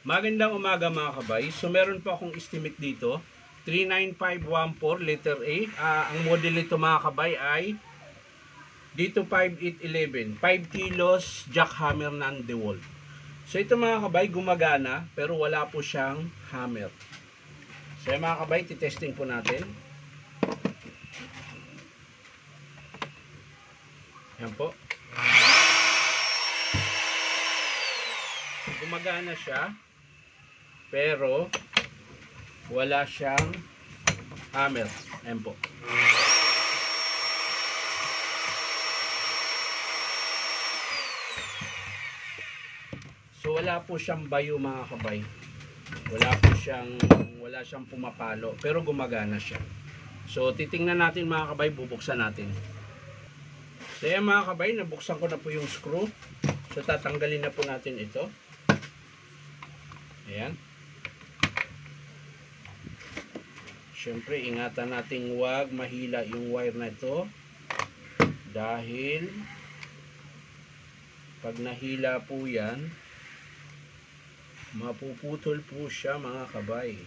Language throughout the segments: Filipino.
Magandang umaga mga kabay. So meron po akong estimate dito. 39514 letter A. Ang model nito mga kabay ay dito 5811. 5 kilos jackhammer ng DeWalt. So ito mga kabay gumagana pero wala po siyang hammer. So mga kabay titesting po natin. Yan po. Gumagana siya pero wala siyang hammer. Ayan po. So wala po siyang bayo mga kabay. Wala siyang pumapalo pero gumagana siya. So titingnan natin mga kabay, bubuksan natin. So yan mga kabay, nabuksan ko na po yung screw. So tatanggalin na po natin ito. Ayan. Siyempre, ingatan nating huwag mahila yung wire na ito. Dahil pag nahila po yan, mapuputol po siya mga kabay.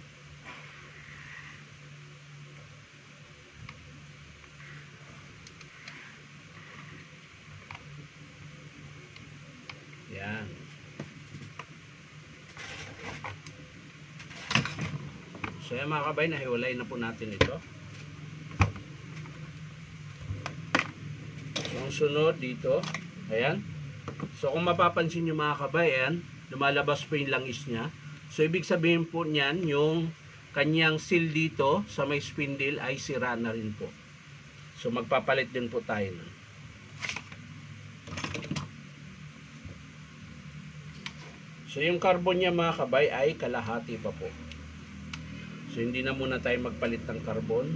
Yan. So yan mga kabay, nahiwalay na po natin ito. So ang sunod dito, ayan. So kung mapapansin nyo mga kabay, ayan, lumalabas po yung langis niya. So ibig sabihin po niyan, yung kanyang seal dito sa may spindle ay sira na rin po. So magpapalit din po tayo. So yung carbon niya mga kabay ay kalahati pa po. So hindi na muna tayo magpalit ng carbon.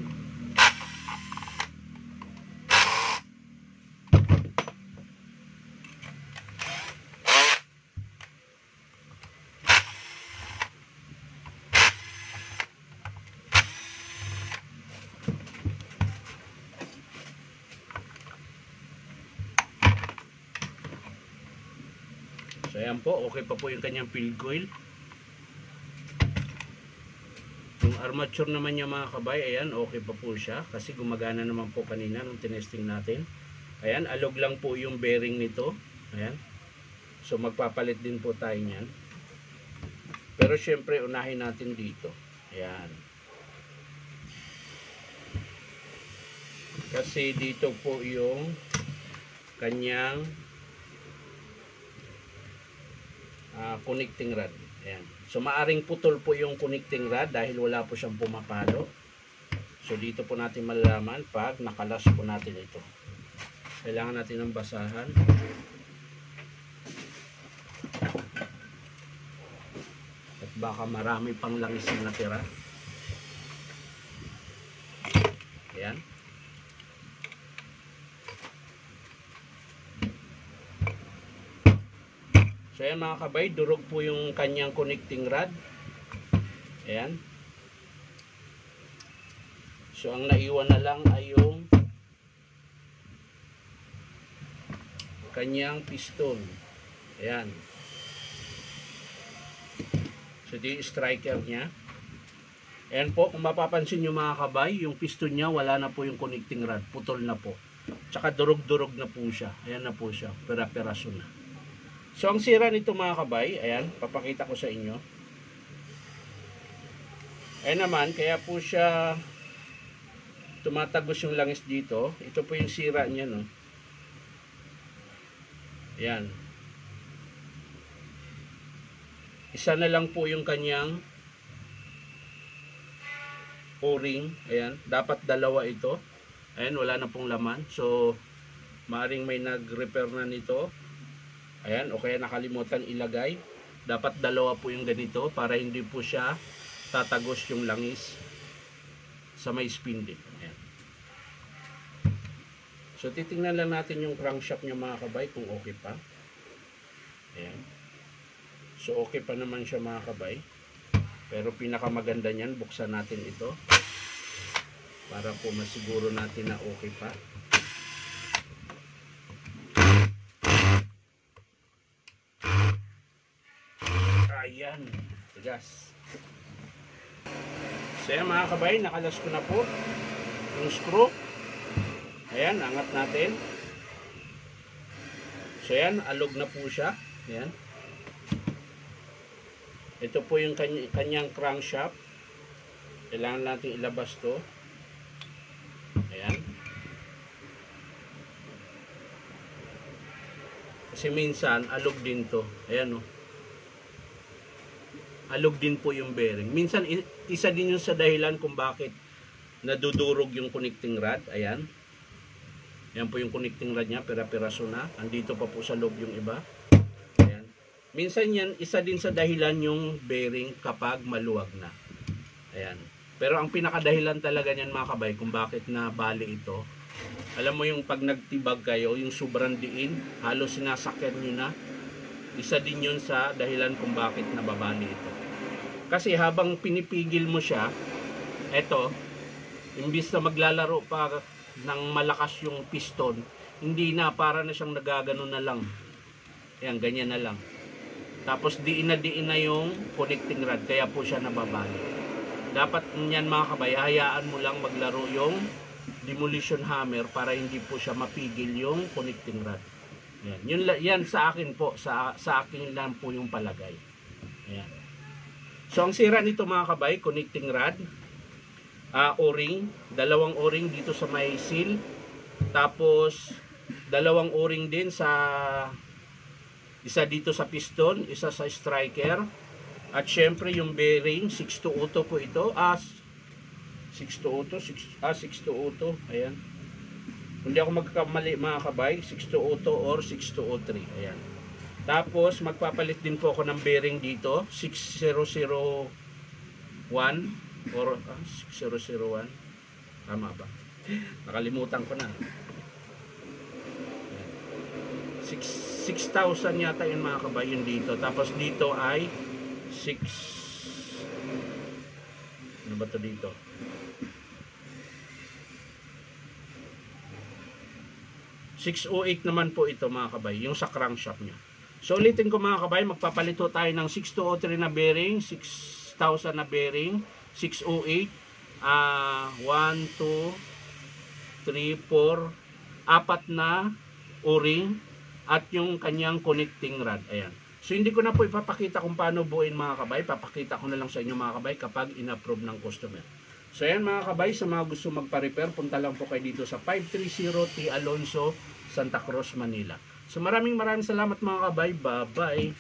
So ayan po, okay pa po yung kanyang field coil. Yung armature naman niya mga kabay, ayan, okay pa po siya. Kasi gumagana naman po kanina nung tinesting natin. Ayan, alog lang po yung bearing nito. Ayan. So magpapalit din po tayo niyan. Pero syempre, unahin natin dito. Ayan. Kasi dito po yung kanyang connecting rod. Ayan. So maaring putol po yung connecting rod dahil wala po siyang pumapalo. So dito po natin malalaman pag nakalas po natin ito. Kailangan natin ng basahan. At baka marami pang langis na natira. Ayan. So ayan mga kabay, durog po yung kanyang connecting rod. Ayan. So ang naiwan na lang ay yung kanyang piston. Ayan. So di striker niya. Ayan po, kung mapapansin nyo mga kabay, yung piston niya wala na po yung connecting rod. Putol na po. Tsaka durog-durog na po siya. Ayan na po siya. Pera-peraso na. So ang sira nito mga kabay, ayan, papakita ko sa inyo. Ayan naman, kaya po siya tumatagos yung langis dito. Ito po yung sira niya, no. Ayan. Isa na lang po yung kanyang o-ring. Ayan, dapat dalawa ito. Ayan, wala na pong laman. So maaring may nag-repair na nito. Ayan, o kaya nakalimutan ilagay. Dapat dalawa po yung ganito para hindi po siya tatagos yung langis sa may spindle. Ayan. So titingnan lang natin yung crankshaft niya mga kabay kung okay pa. Ayan. So okay pa naman siya mga kabay. Pero pinakamaganda niyan, buksan natin ito para po masiguro natin na okay pa. Ayan. Tigas. So yan mga kabay, nakalas ko na po yung screw. Ayan, angat natin. So yan, alog na po siya. Ayan. Ito po yung kanyang crankshaft. Kailangan natin ilabas to. Ayan. Kasi minsan, alog din to. Ayan o. Alog din po yung bearing. Minsan, isa din yung sa dahilan kung bakit nadudurog yung connecting rod. Ayan. Ayan po yung connecting rod niya. Pira-piraso na. Andito pa po sa loob yung iba. Ayan. Minsan yan, isa din sa dahilan yung bearing kapag maluwag na. Ayan. Pero ang pinakadahilan talaga niyan mga kabay kung bakit nabali ito. Alam mo yung pag nagtibag kayo, yung sobrang diin, halos sinasakyan nyo na. Isa din yun sa dahilan kung bakit nababali ito. Kasi habang pinipigil mo siya, eto, imbis na maglalaro pa ng malakas yung piston, hindi na, para na siyang nagagano na lang. Ayan, ganyan na lang. Tapos diin na yung connecting rod, kaya po siya nababali. Dapat niyan mga kabay, hayaan mo lang maglaro yung demolition hammer para hindi po siya mapigil yung connecting rod. Yan, yan sa akin po, sa akin lang po yung palagay. Ayan. So ang sira nito mga kabay, connecting rod, o-ring, dalawang o-ring dito sa may seal, tapos dalawang o-ring din sa isa dito sa piston, isa sa striker, at syempre yung bearing 6-2-0 po ito. 6-2-0, 6-2-0, ayan. Hindi ako magkamali mga kabay, 6-2-0 or 6-2-3, ayan. Tapos magpapalit din po ako ng bearing dito, 6001 or 6001. Tama ba? Nakalimutan ko na. 6,000 yata yun mga kabay, yun dito. Tapos dito ay 6, ano ba to dito? 608 naman po ito mga kabay, yung sa crankshaft nya. So ulitin ko mga kabay, magpapalito tayo ng 6203 na bearing, 6,000 na bearing, 608, 1, 2, 3, 4, 4 na o-ring at yung kanyang connecting rod. Ayan. So hindi ko na po ipapakita kung paano buuin mga kabay, papakita ko na lang sa inyo mga kabay kapag in-approve ng customer. So ayan mga kabay, sa mga gusto magpa-repair, punta lang po kayo dito sa 530 T. Alonso, Santa Cruz, Manila. So maraming salamat mga kabay. Bye-bye.